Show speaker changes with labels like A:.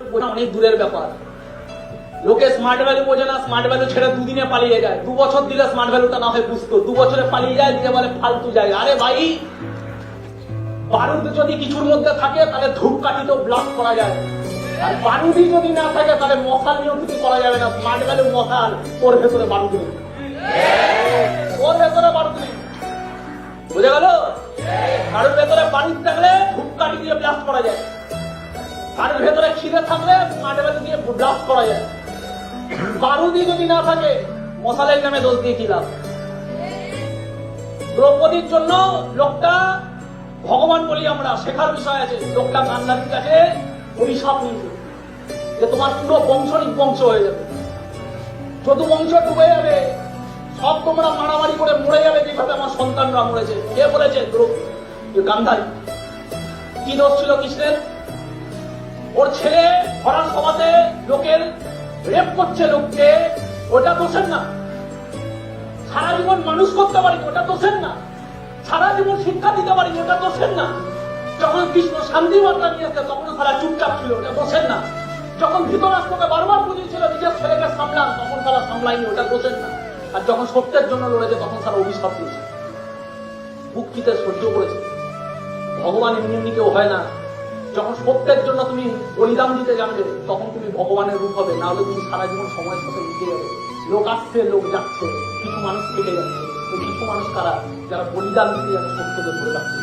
A: অনেক দূরের ব্যাপার। লোকে স্মার্ট ভ্যালু বোঝে না, স্মার্ট ভ্যালু ছেড়ে দুদিনে পালিয়ে যায়। 2 বছর দিলে স্মার্ট ভ্যালুটা না হয় বুঝতো, 2 বছরে পালিয়ে যায়, দিয়ে বলে ফালতু জায়গা। আরে ভাই, বারুদ যদি কিছুর মধ্যে থাকে তাহলে ধূপকাঠি তো ব্লাস্ট করা যায়, আর বারুদই যদি না থাকে তাহলে মশাল নিয়েও কিছু করা যাবে না। স্মার্ট ভ্যালু মশাল, ওর ভেতরে বারুদ নেই, ওর ভেতরে বারুদ নেই। বুঝে গেল? কারোর ভেতরে বারুদ থাকলে ধূপকাঠি দিয়ে ব্লাস্ট করা যায়, কারোর ভেতরে খিদে থাকলে স্মার্ট ভ্যালু দিয়ে ব্লাস্ট করা যায়। বারুদই যদি না থাকে মশালের নামে দোষ দিয়ে কি লাভ? দ্রৌপদীর জন্য লোকটা ভগবান বলি আমরা, শেখার বিষয় আছে। লোকটা গান্ধারীর কাছে অভিশাপ নিয়েছে যে তোমার পুরো বংশ নির্বংশ হয়ে যাবে, চতুর্বংশ ডুবে যাবে, সব তোমরা মারামারি করে মরে যাবে যেভাবে আমার সন্তানরা মরেছে। কে বলেছে? গান্ধারী। কি দোষ ছিল কৃষ্ণের? ওর ছেলে ভরা সভাতে লোকের রেপ করছে লোককে, ওটা দোষের না। সারা জীবন মানুষ করতে পারি, ওটা দোষের না। সারা জীবন শিক্ষা দিতে পারি, ওটা দোষের না। যখন কৃষ্ণ শান্তি বার্তা নিয়েছে তখন তারা চুপচাপ ছিল, ওটা দোষের না। যখন ধৃতরাষ্ট্রকে বারবার বুঝিয়েছিল নিজের ছেলেকে সামলান, তখন তারা সামলায়নি, ওটা দোষের না। আর যখন সত্যের জন্য লড়েছে তখন তারা অভিশাপ দিয়েছে, বুক চিতে সহ্য করেছে। ভগবান এমনি এমনি কেউ হয় না। যখন সত্যের জন্য তুমি বলিদান দিতে জানবে তখন তুমি ভগবানের রূপ হবে, না হলে তুমি সারা জীবন সময়ের সাথে মিশে যাবে। লোক আসছে, লোক যাচ্ছে, কিছু মানুষ থেকে যাচ্ছে। কিছু মানুষ কারা? যারা বলিদান দিতে যাচ্ছে, সত্যকে ধরে রাখছে।